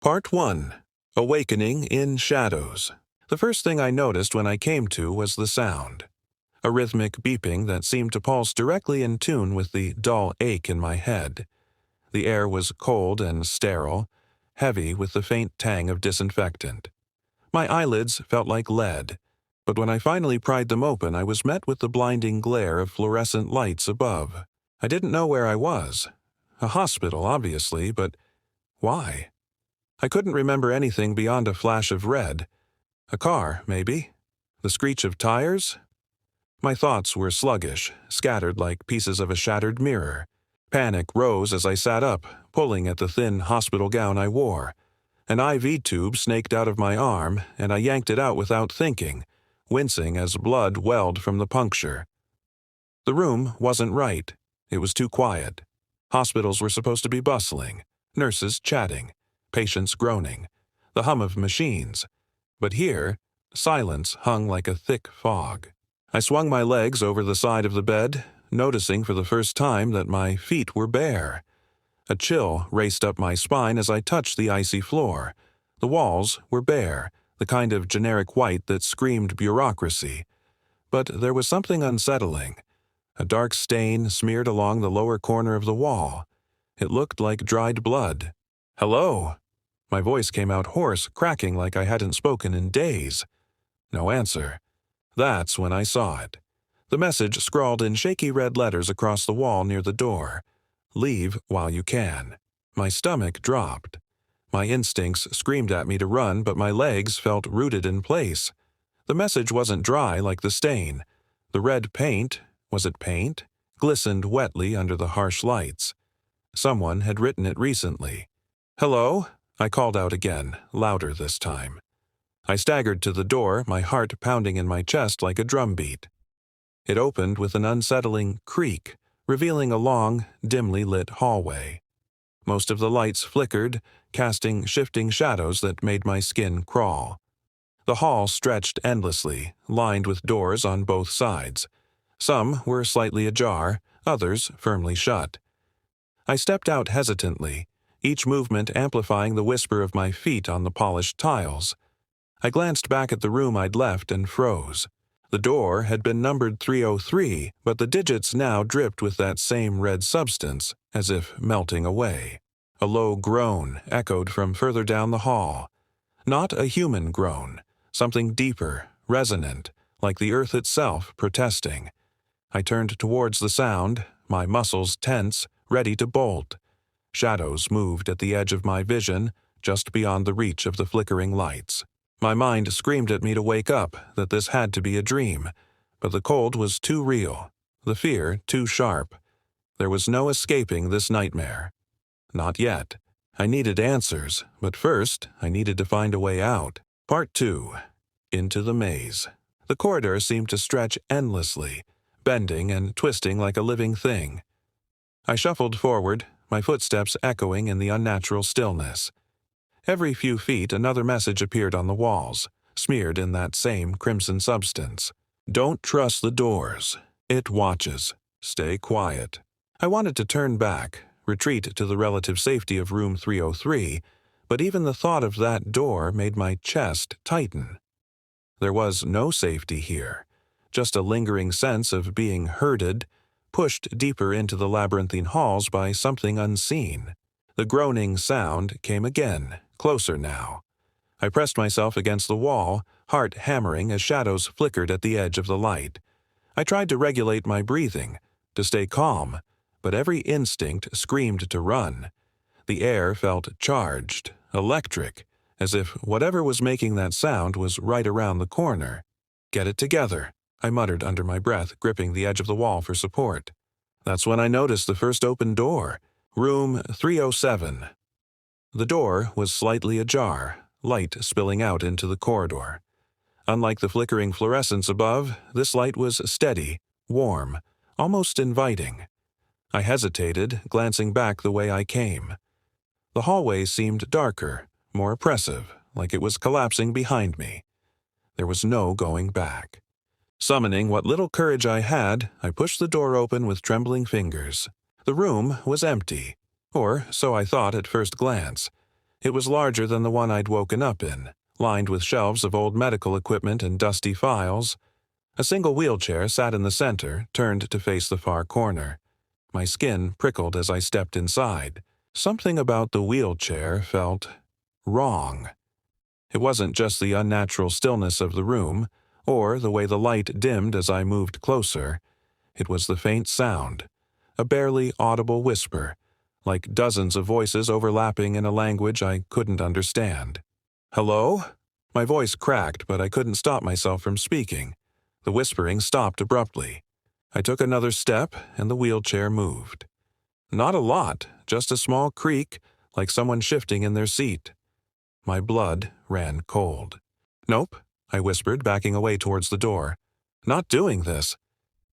Part 1. Awakening in Shadows. The first thing I noticed when I came to was the sound. A rhythmic beeping that seemed to pulse directly in tune with the dull ache in my head. The air was cold and sterile, heavy with the faint tang of disinfectant. My eyelids felt like lead, but when I finally pried them open, I was met with the blinding glare of fluorescent lights above. I didn't know where I was. A hospital, obviously, but why? I couldn't remember anything beyond a flash of red. A car, maybe? The screech of tires? My thoughts were sluggish, scattered like pieces of a shattered mirror. Panic rose as I sat up, pulling at the thin hospital gown I wore. An IV tube snaked out of my arm, and I yanked it out without thinking, wincing as blood welled from the puncture. The room wasn't right. It was too quiet. Hospitals were supposed to be bustling, nurses chatting, patients groaning, the hum of machines. But here, silence hung like a thick fog. I swung my legs over the side of the bed, noticing for the first time that my feet were bare. A chill raced up my spine as I touched the icy floor. The walls were bare, the kind of generic white that screamed bureaucracy. But there was something unsettling. A dark stain smeared along the lower corner of the wall. It looked like dried blood. "Hello?" My voice came out hoarse, cracking like I hadn't spoken in days. No answer. That's when I saw it. The message scrawled in shaky red letters across the wall near the door. "Leave while you can." My stomach dropped. My instincts screamed at me to run, but my legs felt rooted in place. The message wasn't dry like the stain. The red paint, was it paint? Glistened wetly under the harsh lights. Someone had written it recently. "Hello?" I called out again, louder this time. I staggered to the door, my heart pounding in my chest like a drumbeat. It opened with an unsettling creak, revealing a long, dimly lit hallway. Most of the lights flickered, casting shifting shadows that made my skin crawl. The hall stretched endlessly, lined with doors on both sides. Some were slightly ajar, others firmly shut. I stepped out hesitantly, each movement amplifying the whisper of my feet on the polished tiles. I glanced back at the room I'd left and froze. The door had been numbered 303, but the digits now dripped with that same red substance, as if melting away. A low groan echoed from further down the hall. Not a human groan, something deeper, resonant, like the earth itself protesting. I turned towards the sound, my muscles tense, ready to bolt. Shadows moved at the edge of my vision, just beyond the reach of the flickering lights. My mind screamed at me to wake up, that this had to be a dream, but the cold was too real, the fear too sharp. There was no escaping this nightmare. Not yet. I needed answers, but first I needed to find a way out. Part 2. Into the maze. The corridor seemed to stretch endlessly, bending and twisting like a living thing. I shuffled forward, my footsteps echoing in the unnatural stillness. Every few feet another message appeared on the walls, smeared in that same crimson substance. "Don't trust the doors. It watches. Stay quiet." I wanted to turn back, retreat to the relative safety of room 303, but even the thought of that door made my chest tighten. There was no safety here, just a lingering sense of being herded, pushed deeper into the labyrinthine halls by something unseen. The groaning sound came again, closer now. I pressed myself against the wall, heart hammering as shadows flickered at the edge of the light. I tried to regulate my breathing, to stay calm, but every instinct screamed to run. The air felt charged, electric, as if whatever was making that sound was right around the corner. "Get it together," I muttered under my breath, gripping the edge of the wall for support. That's when I noticed the first open door, room 307. The door was slightly ajar, light spilling out into the corridor. Unlike the flickering fluorescence above, this light was steady, warm, almost inviting. I hesitated, glancing back the way I came. The hallway seemed darker, more oppressive, like it was collapsing behind me. There was no going back. Summoning what little courage I had, I pushed the door open with trembling fingers. The room was empty, or so I thought at first glance. It was larger than the one I'd woken up in, lined with shelves of old medical equipment and dusty files. A single wheelchair sat in the center, turned to face the far corner. My skin prickled as I stepped inside. Something about the wheelchair felt wrong. It wasn't just the unnatural stillness of the room, or the way the light dimmed as I moved closer. It was the faint sound, a barely audible whisper, like dozens of voices overlapping in a language I couldn't understand. "Hello?" My voice cracked, but I couldn't stop myself from speaking. The whispering stopped abruptly. I took another step, and the wheelchair moved. Not a lot, just a small creak, like someone shifting in their seat. My blood ran cold. "Nope," I whispered, backing away towards the door. "Not doing this."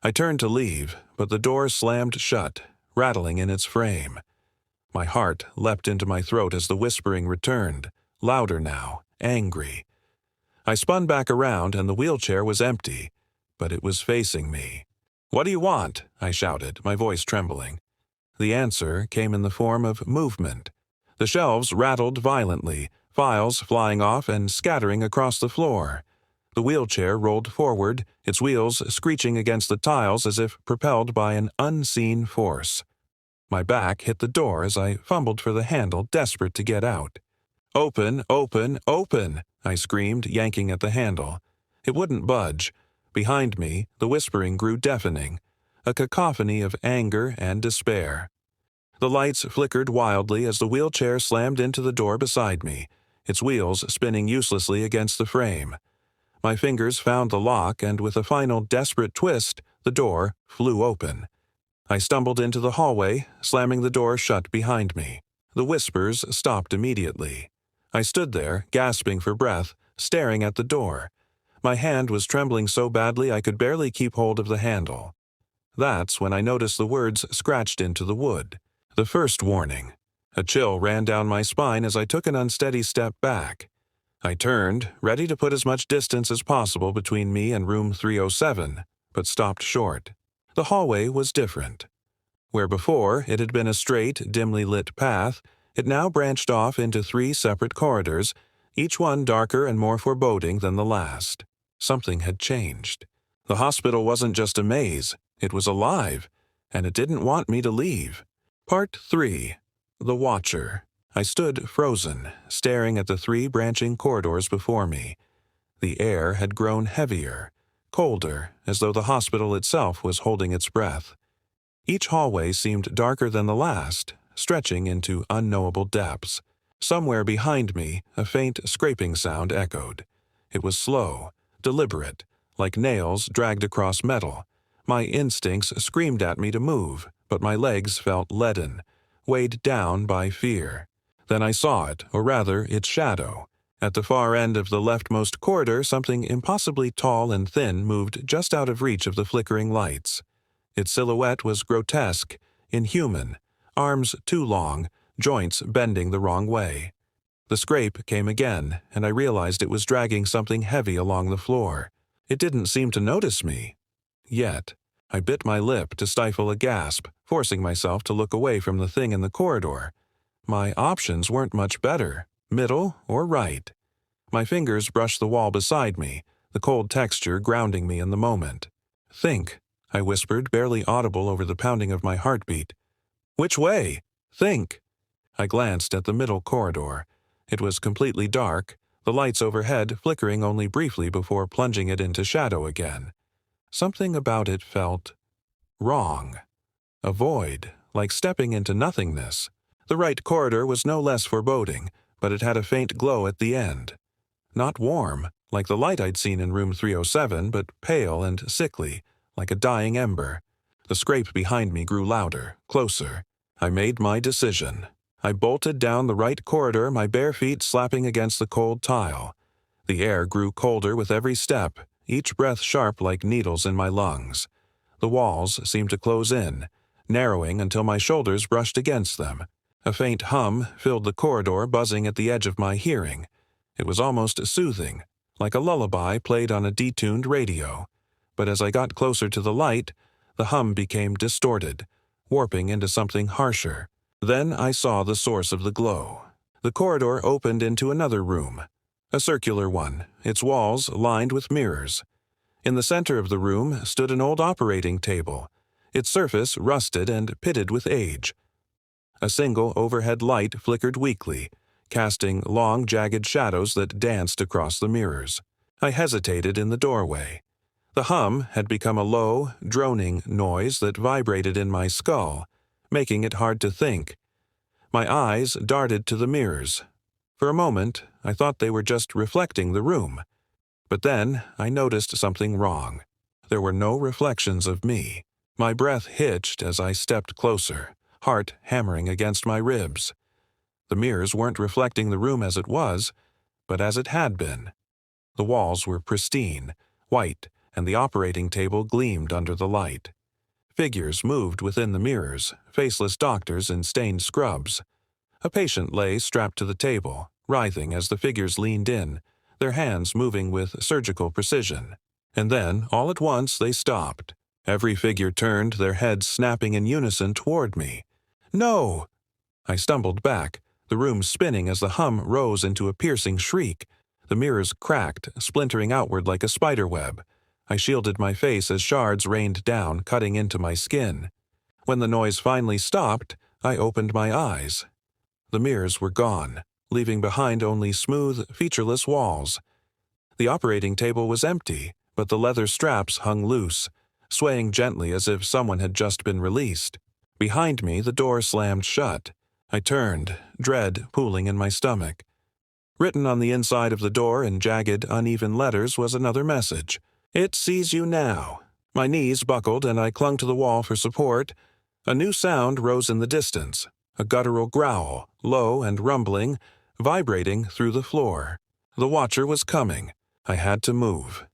I turned to leave, but the door slammed shut, rattling in its frame. My heart leapt into my throat as the whispering returned, louder now, angry. I spun back around, and the wheelchair was empty, but it was facing me. "What do you want?" I shouted, my voice trembling. The answer came in the form of movement. The shelves rattled violently, files flying off and scattering across the floor. The wheelchair rolled forward, its wheels screeching against the tiles as if propelled by an unseen force. My back hit the door as I fumbled for the handle, desperate to get out. "Open, open, open!" I screamed, yanking at the handle. It wouldn't budge. Behind me, the whispering grew deafening, a cacophony of anger and despair. The lights flickered wildly as the wheelchair slammed into the door beside me, its wheels spinning uselessly against the frame. My fingers found the lock, and with a final desperate twist, the door flew open. I stumbled into the hallway, slamming the door shut behind me. The whispers stopped immediately. I stood there, gasping for breath, staring at the door. My hand was trembling so badly I could barely keep hold of the handle. That's when I noticed the words scratched into the wood. The first warning. A chill ran down my spine as I took an unsteady step back. I turned, ready to put as much distance as possible between me and room 307, but stopped short. The hallway was different. Where before it had been a straight, dimly lit path, it now branched off into 3 separate corridors, each one darker and more foreboding than the last. Something had changed. The hospital wasn't just a maze, it was alive, and it didn't want me to leave. Part 3. The Watcher. I stood frozen, staring at the 3 branching corridors before me. The air had grown heavier, colder, as though the hospital itself was holding its breath. Each hallway seemed darker than the last, stretching into unknowable depths. Somewhere behind me, a faint scraping sound echoed. It was slow, deliberate, like nails dragged across metal. My instincts screamed at me to move, but my legs felt leaden, weighed down by fear. Then I saw it, or rather, its shadow. At the far end of the leftmost corridor, something impossibly tall and thin moved just out of reach of the flickering lights. Its silhouette was grotesque, inhuman, arms too long, joints bending the wrong way. The scrape came again, and I realized it was dragging something heavy along the floor. It didn't seem to notice me. Yet. I bit my lip to stifle a gasp, forcing myself to look away from the thing in the corridor. My options weren't much better, middle or right. My fingers brushed the wall beside me, the cold texture grounding me in the moment. "Think," I whispered, barely audible over the pounding of my heartbeat. "Which way? Think." I glanced at the middle corridor. It was completely dark, the lights overhead flickering only briefly before plunging it into shadow again. Something about it felt wrong. A void, like stepping into nothingness. The right corridor was no less foreboding, but it had a faint glow at the end. Not warm, like the light I'd seen in room 307, but pale and sickly, like a dying ember. The scrape behind me grew louder, closer. I made my decision. I bolted down the right corridor, my bare feet slapping against the cold tile. The air grew colder with every step, each breath sharp like needles in my lungs. The walls seemed to close in, narrowing until my shoulders brushed against them. A faint hum filled the corridor, buzzing at the edge of my hearing. It was almost soothing, like a lullaby played on a detuned radio. But as I got closer to the light, the hum became distorted, warping into something harsher. Then I saw the source of the glow. The corridor opened into another room, a circular one, its walls lined with mirrors. In the center of the room stood an old operating table, its surface rusted and pitted with age. A single overhead light flickered weakly, casting long, jagged shadows that danced across the mirrors. I hesitated in the doorway. The hum had become a low, droning noise that vibrated in my skull, making it hard to think. My eyes darted to the mirrors. For a moment, I thought they were just reflecting the room. But then I noticed something wrong. There were no reflections of me. My breath hitched as I stepped closer, heart hammering against my ribs. The mirrors weren't reflecting the room as it was, but as it had been. The walls were pristine, white, and the operating table gleamed under the light. Figures moved within the mirrors, faceless doctors in stained scrubs. A patient lay strapped to the table, writhing as the figures leaned in, their hands moving with surgical precision. And then, all at once, they stopped. Every figure turned, their heads snapping in unison toward me. "No!" I stumbled back, the room spinning as the hum rose into a piercing shriek. The mirrors cracked, splintering outward like a spiderweb. I shielded my face as shards rained down, cutting into my skin. When the noise finally stopped, I opened my eyes. The mirrors were gone, leaving behind only smooth, featureless walls. The operating table was empty, but the leather straps hung loose, swaying gently as if someone had just been released. Behind me, the door slammed shut. I turned, dread pooling in my stomach. Written on the inside of the door in jagged, uneven letters was another message. "It sees you now." My knees buckled and I clung to the wall for support. A new sound rose in the distance, a guttural growl, low and rumbling, vibrating through the floor. The watcher was coming. I had to move.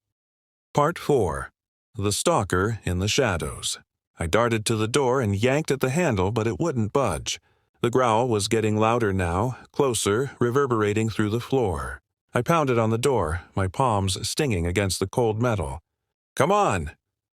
Part 4. The Stalker in the Shadows. I darted to the door and yanked at the handle, but it wouldn't budge. The growl was getting louder now, closer, reverberating through the floor. I pounded on the door, my palms stinging against the cold metal. "Come on!"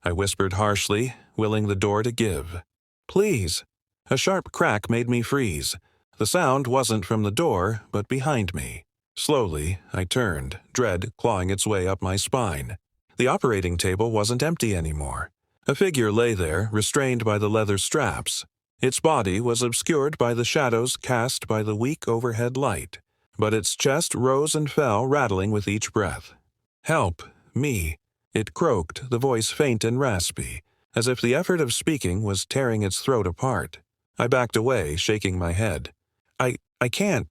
I whispered harshly, willing the door to give. "Please." A sharp crack made me freeze. The sound wasn't from the door, but behind me. Slowly, I turned, dread clawing its way up my spine. The operating table wasn't empty anymore. A figure lay there, restrained by the leather straps. Its body was obscured by the shadows cast by the weak overhead light, but its chest rose and fell, rattling with each breath. "Help! Me!" It croaked, the voice faint and raspy, as if the effort of speaking was tearing its throat apart. I backed away, shaking my head. I can't."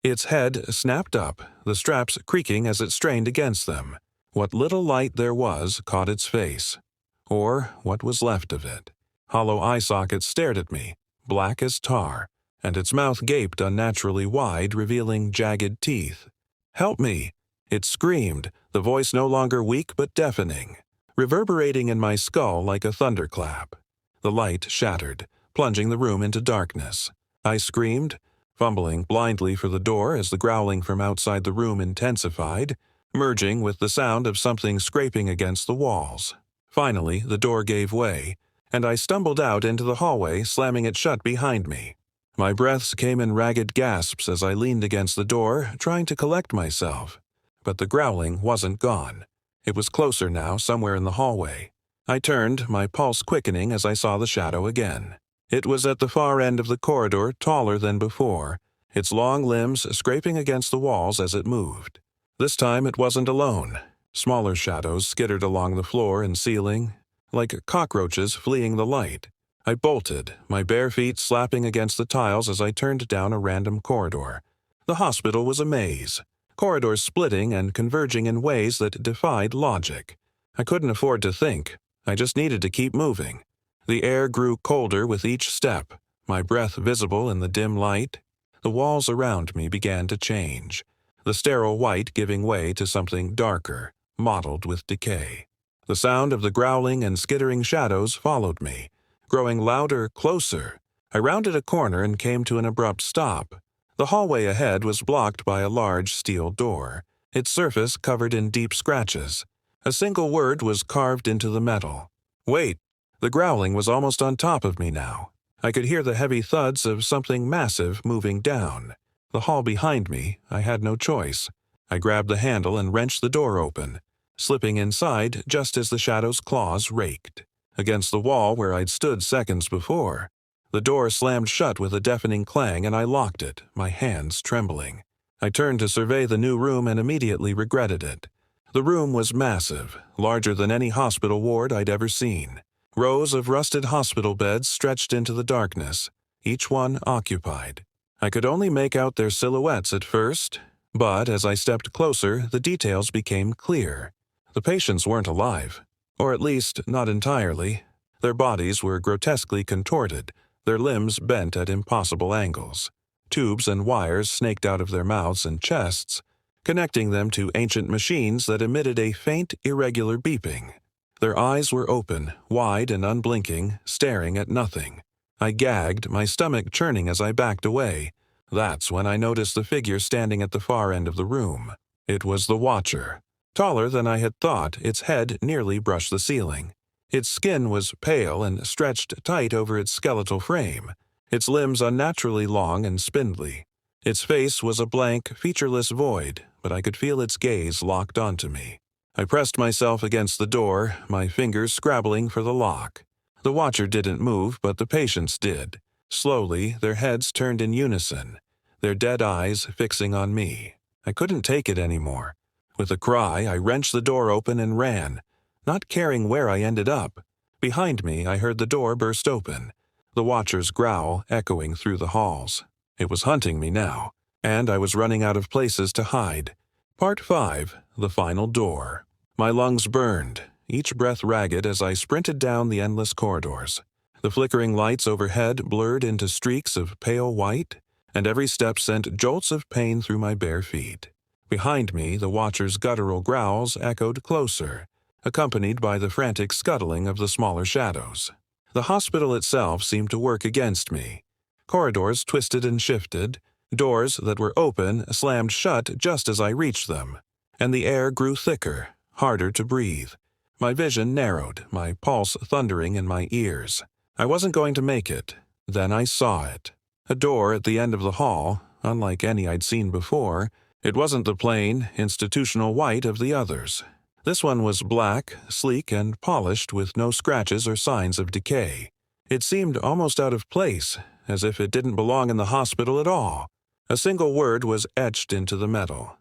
Its head snapped up, the straps creaking as it strained against them. What little light there was caught its face. Or what was left of it. Hollow eye sockets stared at me, black as tar, and its mouth gaped unnaturally wide, revealing jagged teeth. "Help me!" It screamed, the voice no longer weak but deafening, reverberating in my skull like a thunderclap. The light shattered, plunging the room into darkness. I screamed, fumbling blindly for the door as the growling from outside the room intensified, merging with the sound of something scraping against the walls. Finally, the door gave way, and I stumbled out into the hallway, slamming it shut behind me. My breaths came in ragged gasps as I leaned against the door, trying to collect myself. But the growling wasn't gone. It was closer now, somewhere in the hallway. I turned, my pulse quickening as I saw the shadow again. It was at the far end of the corridor, taller than before, its long limbs scraping against the walls as it moved. This time it wasn't alone. Smaller shadows skittered along the floor and ceiling, like cockroaches fleeing the light. I bolted, my bare feet slapping against the tiles as I turned down a random corridor. The hospital was a maze, corridors splitting and converging in ways that defied logic. I couldn't afford to think. I just needed to keep moving. The air grew colder with each step, my breath visible in the dim light. The walls around me began to change, the sterile white giving way to something darker, mottled with decay. The sound of the growling and skittering shadows followed me, growing louder, closer. I rounded a corner and came to an abrupt stop. The hallway ahead was blocked by a large steel door, its surface covered in deep scratches. A single word was carved into the metal. "Wait!" The growling was almost on top of me now. I could hear the heavy thuds of something massive moving down. The hall behind me, I had no choice. I grabbed the handle and wrenched the door open, slipping inside just as the shadow's claws raked against the wall where I'd stood seconds before. The door slammed shut with a deafening clang and I locked it, my hands trembling. I turned to survey the new room and immediately regretted it. The room was massive, larger than any hospital ward I'd ever seen. Rows of rusted hospital beds stretched into the darkness, each one occupied. I could only make out their silhouettes at first, but as I stepped closer, the details became clear. The patients weren't alive, or at least not entirely. Their bodies were grotesquely contorted, their limbs bent at impossible angles. Tubes and wires snaked out of their mouths and chests, connecting them to ancient machines that emitted a faint, irregular beeping. Their eyes were open, wide and unblinking, staring at nothing. I gagged, my stomach churning as I backed away. That's when I noticed the figure standing at the far end of the room. It was the Watcher. Taller than I had thought, its head nearly brushed the ceiling. Its skin was pale and stretched tight over its skeletal frame, its limbs unnaturally long and spindly. Its face was a blank, featureless void, but I could feel its gaze locked onto me. I pressed myself against the door, my fingers scrabbling for the lock. The Watcher didn't move, but the patients did. Slowly, their heads turned in unison, their dead eyes fixing on me. I couldn't take it anymore. With a cry, I wrenched the door open and ran, not caring where I ended up. Behind me, I heard the door burst open, the Watcher's growl echoing through the halls. It was hunting me now, and I was running out of places to hide. Part 5, The Final Door. My lungs burned, each breath ragged as I sprinted down the endless corridors. The flickering lights overhead blurred into streaks of pale white, and every step sent jolts of pain through my bare feet. Behind me, the Watcher's guttural growls echoed closer, accompanied by the frantic scuttling of the smaller shadows. The hospital itself seemed to work against me. Corridors twisted and shifted, doors that were open slammed shut just as I reached them, and the air grew thicker, harder to breathe. My vision narrowed, my pulse thundering in my ears. I wasn't going to make it. Then I saw it. A door at the end of the hall, unlike any I'd seen before. It wasn't the plain, institutional white of the others. This one was black, sleek, and polished with no scratches or signs of decay. It seemed almost out of place, as if it didn't belong in the hospital at all. A single word was etched into the metal.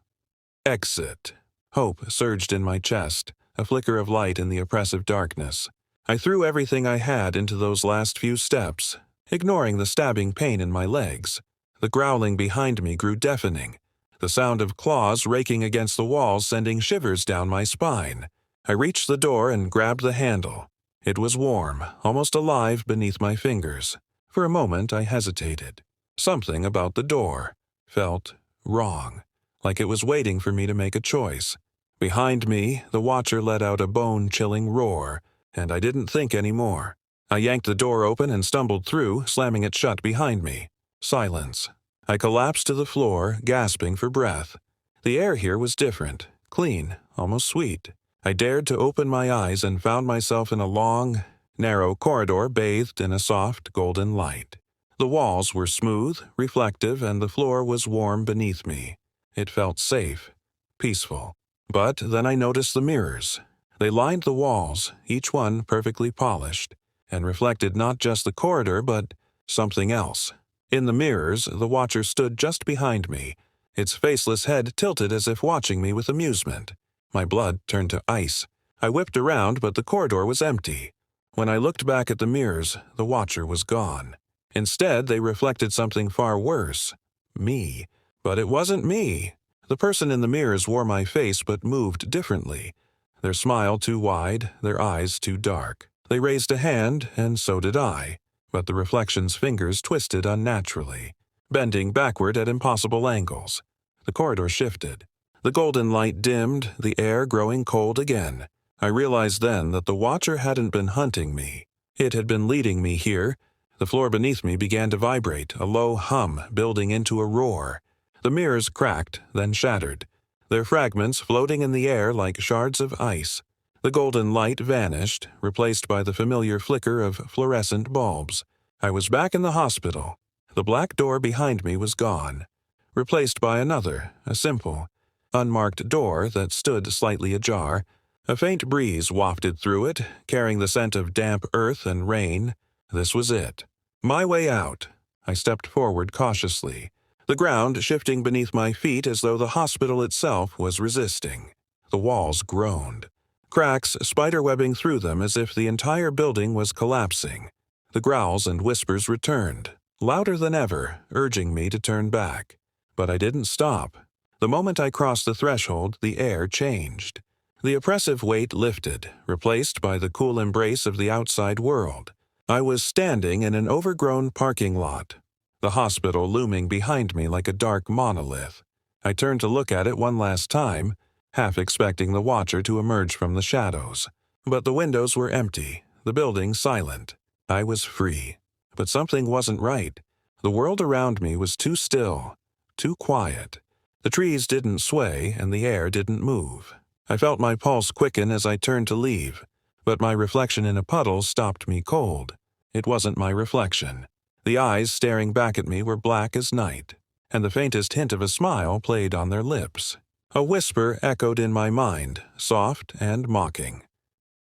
Exit. Hope surged in my chest, a flicker of light in the oppressive darkness. I threw everything I had into those last few steps, ignoring the stabbing pain in my legs. The growling behind me grew deafening, the sound of claws raking against the walls sending shivers down my spine. I reached the door and grabbed the handle. It was warm, almost alive beneath my fingers. For a moment I hesitated. Something about the door felt wrong, like it was waiting for me to make a choice. Behind me, the Watcher let out a bone-chilling roar, and I didn't think any more. I yanked the door open and stumbled through, slamming it shut behind me. Silence. I collapsed to the floor, gasping for breath. The air here was different, clean, almost sweet. I dared to open my eyes and found myself in a long, narrow corridor bathed in a soft, golden light. The walls were smooth, reflective, and the floor was warm beneath me. It felt safe, peaceful. But then I noticed the mirrors. They lined the walls, each one perfectly polished, and reflected not just the corridor but something else. In the mirrors, the Watcher stood just behind me, its faceless head tilted as if watching me with amusement. My blood turned to ice. I whipped around, but the corridor was empty. When I looked back at the mirrors, the Watcher was gone. Instead, they reflected something far worse. Me. But it wasn't me. The person in the mirrors wore my face but moved differently. Their smile too wide, their eyes too dark. They raised a hand, and so did I. But the reflection's fingers twisted unnaturally, bending backward at impossible angles. The corridor shifted. The golden light dimmed, the air growing cold again. I realized then that the Watcher hadn't been hunting me. It had been leading me here. The floor beneath me began to vibrate, a low hum building into a roar. The mirrors cracked, then shattered, their fragments floating in the air like shards of ice. The golden light vanished, replaced by the familiar flicker of fluorescent bulbs. I was back in the hospital. The black door behind me was gone. replaced by another, a simple, unmarked door that stood slightly ajar. A faint breeze wafted through it, carrying the scent of damp earth and rain. This was it. My way out. I stepped forward cautiously, the ground shifting beneath my feet as though the hospital itself was resisting. The walls groaned, cracks spiderwebbing through them as if the entire building was collapsing. The growls and whispers returned, louder than ever, urging me to turn back. But I didn't stop. The moment I crossed the threshold, the air changed. The oppressive weight lifted, replaced by the cool embrace of the outside world. I was standing in an overgrown parking lot, the hospital looming behind me like a dark monolith. I turned to look at it one last time, half expecting the watcher to emerge from the shadows. But the windows were empty, the building silent. I was free. But something wasn't right. The world around me was too still, too quiet. The trees didn't sway and the air didn't move. I felt my pulse quicken as I turned to leave, but my reflection in a puddle stopped me cold. It wasn't my reflection. The eyes staring back at me were black as night, and the faintest hint of a smile played on their lips. A whisper echoed in my mind, soft and mocking.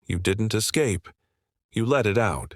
You didn't escape. You let it out.